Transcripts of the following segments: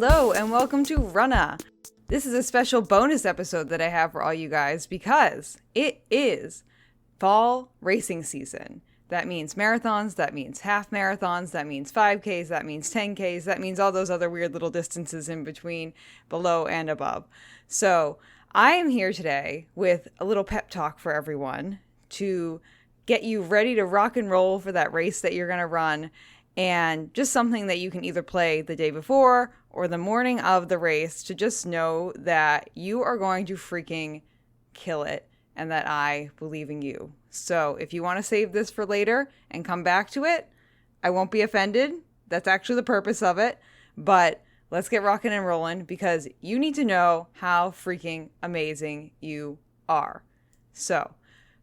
Hello and welcome to Runna. This is a special bonus episode that I have for all you guys because it is fall racing season. That means marathons, that means half marathons, that means 5Ks, that means 10Ks, that means all those other weird little distances in between, below and above. So I am here today with a little pep talk for everyone to get you ready to rock and roll for that race that you're going to run, and just something that you can either play the day before or the morning of the race to just know that you are going to freaking kill it and that I believe in you. So if you want to save this for later and come back to it, I won't be offended. That's actually the purpose of it. But let's get rocking and rolling because you need to know how freaking amazing you are. So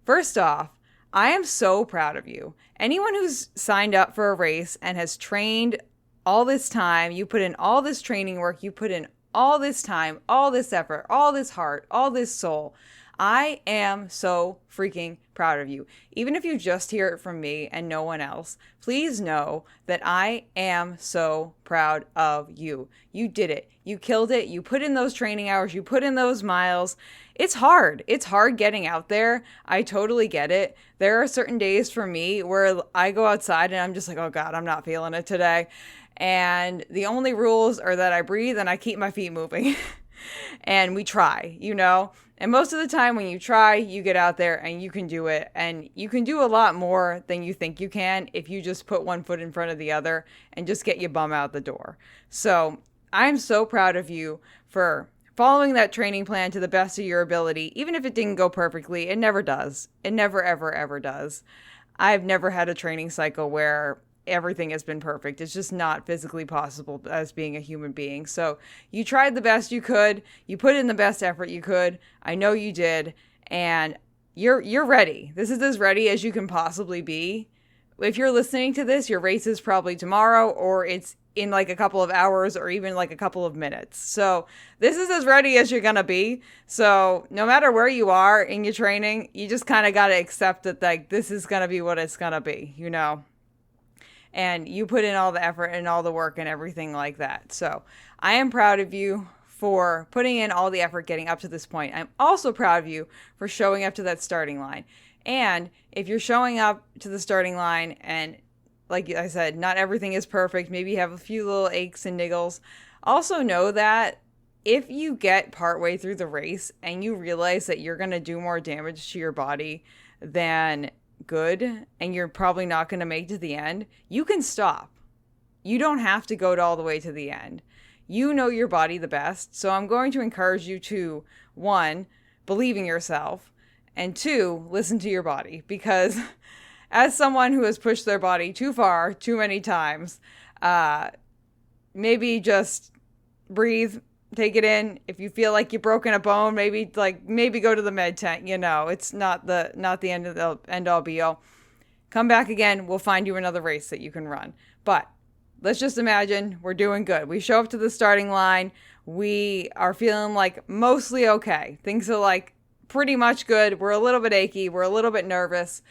first off, I am so proud of you. Anyone who's signed up for a race and has trained all this time, you put in all this training work, you put in all this time, all this effort, all this heart, all this soul. I am so freaking proud of you. Even if you just hear it from me and no one else, please know that I am so proud of you. You did it. You killed it. You put in those training hours. You put in those miles. It's hard. It's hard getting out there. I totally get it. There are certain days for me where I go outside and I'm just like, oh God, I'm not feeling it today. And the only rules are that I breathe and I keep my feet moving. And we try, And most of the time when you try, you get out there and you can do it. And you can do a lot more than you think you can if you just put one foot in front of the other and just get your bum out the door. So I'm so proud of you for following that training plan to the best of your ability. Even if it didn't go perfectly, it never does. It never, ever, ever does. I've never had a training cycle where everything has been perfect. It's just not physically possible as being a human being. So you tried the best you could. You put in the best effort you could. I know you did. And you're ready. This is as ready as you can possibly be. If you're listening to this, your race is probably tomorrow or it's in like a couple of hours or even like a couple of minutes. So this is as ready as you're going to be. So no matter where you are in your training, you just kind of got to accept that like this is going to be what it's going to be, And you put in all the effort and all the work and everything like that. So I am proud of you for putting in all the effort getting up to this point. I'm also proud of you for showing up to that starting line. And if you're showing up to the starting line and like I said, not everything is perfect, maybe you have a few little aches and niggles, also know that if you get partway through the race and you realize that you're going to do more damage to your body than good and you're probably not going to make it to the end, you can stop. You don't have to go all the way to the end. You know your body the best. So I'm going to encourage you to, 1, believe in yourself, and 2, listen to your body. Because as someone who has pushed their body too far, too many times, maybe just breathe, take it in. If you feel like you've broken a bone, maybe go to the med tent. It's not the end of the end all be all. Come back again. We'll find you another race that you can run. But let's just imagine we're doing good. We show up to the starting line. We are feeling like mostly okay. Things are like pretty much good. We're a little bit achy. We're a little bit nervous.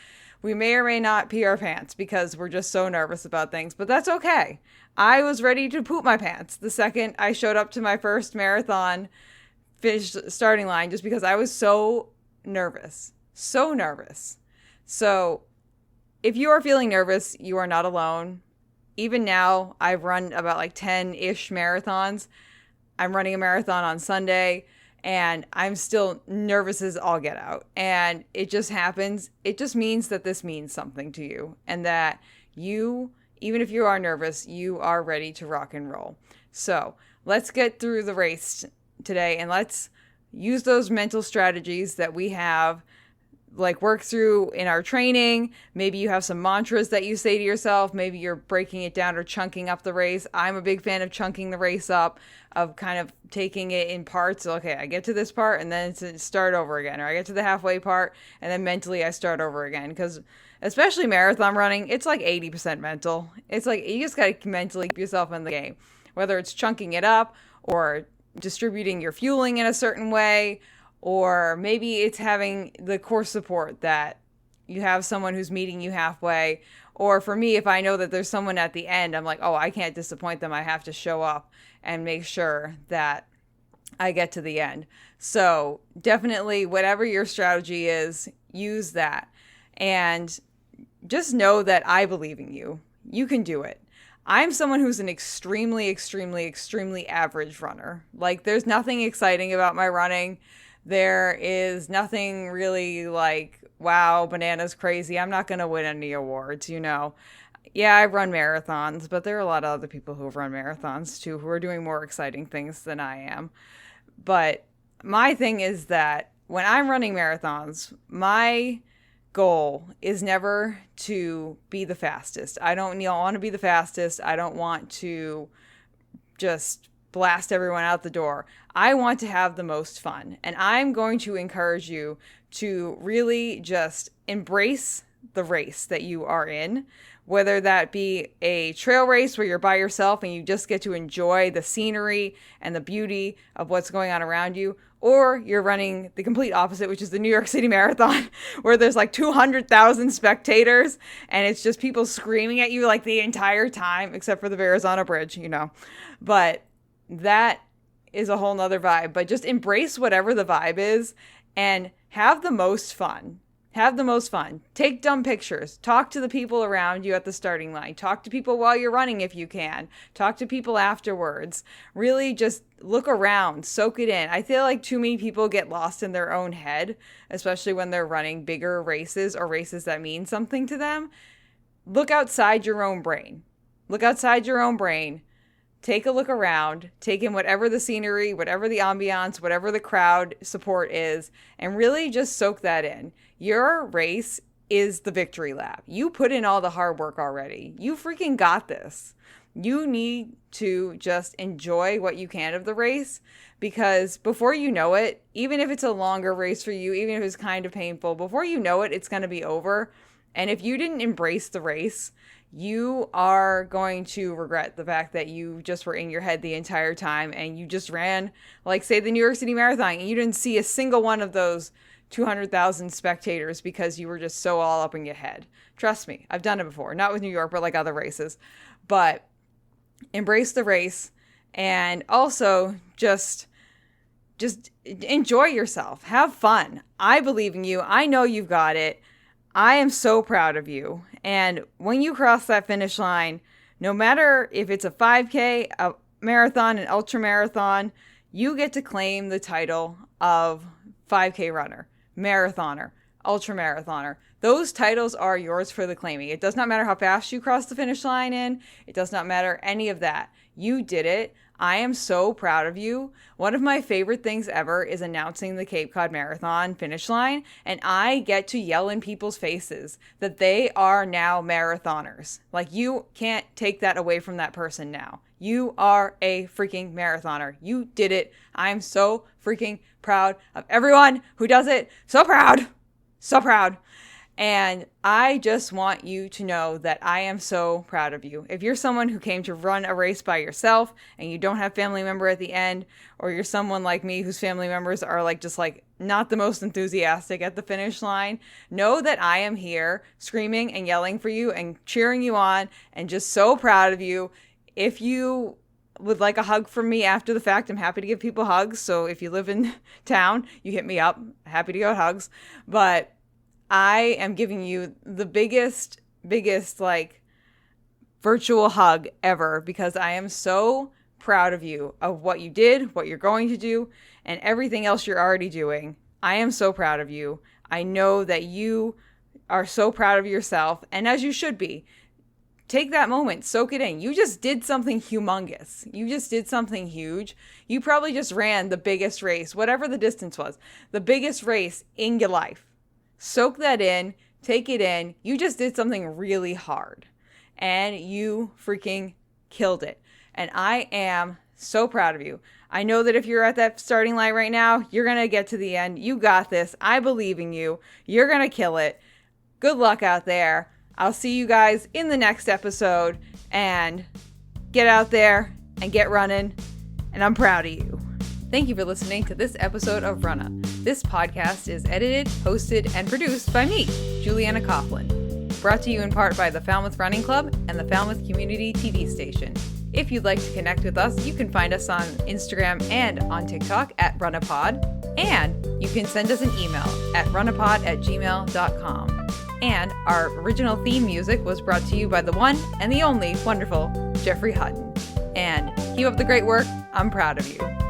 We may or may not pee our pants because we're just so nervous about things, but that's okay. I was ready to poop my pants the second I showed up to my first marathon finish starting line just because I was so nervous. So nervous. So if you are feeling nervous, you are not alone. Even now, I've run about 10-ish marathons. I'm running a marathon on Sunday. And I'm still nervous as all get out. And it just happens. It just means that this means something to you. And that you, even if you are nervous, you are ready to rock and roll. So let's get through the race today. And let's use those mental strategies that we have work through in our training. Maybe you have some mantras that you say to yourself. Maybe you're breaking it down or chunking up the race. I'm a big fan of chunking the race up, of kind of taking it in parts. Okay, I get to this part and then it's start over again. Or I get to the halfway part and then mentally I start over again. Because especially marathon running, it's 80% mental. It's you just got to mentally keep yourself in the game. Whether it's chunking it up or distributing your fueling in a certain way, or maybe it's having the core support that you have someone who's meeting you halfway, Or for me, if I know that there's someone at the end, I'm like, oh, I can't disappoint them. I have to show up and make sure that I get to the end. So definitely, whatever your strategy is, use that. And just know that I believe in you. You can do it. I'm someone who's an extremely, extremely, extremely average runner. Like, there's nothing exciting about my running. There is nothing really like, wow, bananas crazy. I'm not going to win any awards, you know. Yeah, I run marathons, but there are a lot of other people who run marathons too who are doing more exciting things than I am. But my thing is that when I'm running marathons, my goal is never to be the fastest. I don't want to be the fastest. I don't want to just blast everyone out the door. I want to have the most fun. And I'm going to encourage you to really just embrace the race that you are in, whether that be a trail race where you're by yourself and you just get to enjoy the scenery and the beauty of what's going on around you, or you're running the complete opposite, which is the New York City Marathon, where there's like 200,000 spectators and it's just people screaming at you like the entire time, except for the Verrazano Bridge, you know. But that is a whole nother vibe. But just embrace whatever the vibe is and have the most fun. Have the most fun. Take dumb pictures. Talk to the people around you at the starting line. Talk to people while you're running if you can. Talk to people afterwards. Really just look around. Soak it in. I feel like too many people get lost in their own head, especially when they're running bigger races or races that mean something to them. Look outside your own brain. Look outside your own brain. Take a look around, take in whatever the scenery, whatever the ambiance, whatever the crowd support is, and really just soak that in. Your race is the victory lap. You put in all the hard work already. You freaking got this. You need to just enjoy what you can of the race, because before you know it, even if it's a longer race for you, even if it's kind of painful, before you know it, it's going to be over. And if you didn't embrace the race, you are going to regret the fact that you just were in your head the entire time and you just ran, like, say, the New York City Marathon, and you didn't see a single one of those 200,000 spectators because you were just so all up in your head. Trust me, I've done it before. Not with New York, but like other races. But embrace the race, and also just enjoy yourself. Have fun. I believe in you. I know you've got it. I am so proud of you. And when you cross that finish line, no matter if it's a 5K, a marathon, an ultra marathon, you get to claim the title of 5K runner, marathoner, ultra marathoner. Those titles are yours for the claiming. It does not matter how fast you cross the finish line in. It does not matter any of that. You did it. I am so proud of you. One of my favorite things ever is announcing the Cape Cod Marathon finish line, and I get to yell in people's faces that they are now marathoners. Like, you can't take that away from that person now. You are a freaking marathoner. You did it. I'm so freaking proud of everyone who does it. So proud. So proud. And I just want you to know that I am so proud of you. If you're someone who came to run a race by yourself and you don't have family member at the end, or you're someone like me whose family members are just not the most enthusiastic at the finish line, know that I am here screaming and yelling for you and cheering you on and just so proud of you. If you would like a hug from me after the fact, I'm happy to give people hugs. So if you live in town, you hit me up. Happy to go hugs. But I am giving you the biggest virtual hug ever, because I am so proud of you, of what you did, what you're going to do, and everything else you're already doing. I am so proud of you. I know that you are so proud of yourself, and as you should be. Take that moment, soak it in. You just did something humongous. You just did something huge. You probably just ran the biggest race, whatever the distance was, the biggest race in your life. Soak that in, take it in. You just did something really hard, and you freaking killed it. And I am so proud of you. I know that if you're at that starting line right now, you're going to get to the end. You got this. I believe in you. You're going to kill it. Good luck out there. I'll see you guys in the next episode, and get out there and get running. And I'm proud of you. Thank you for listening to this episode of Runna. This podcast is edited, hosted, and produced by me, Juliana Coughlin. brought to you in part by the Falmouth Running Club and the Falmouth Community TV station. If you'd like to connect with us, you can find us on Instagram and on TikTok at Runnapod, and you can send us an email at runnapod@gmail.com. And our original theme music was brought to you by the one and the only wonderful Jeffrey Hutton. And keep up the great work. I'm proud of you.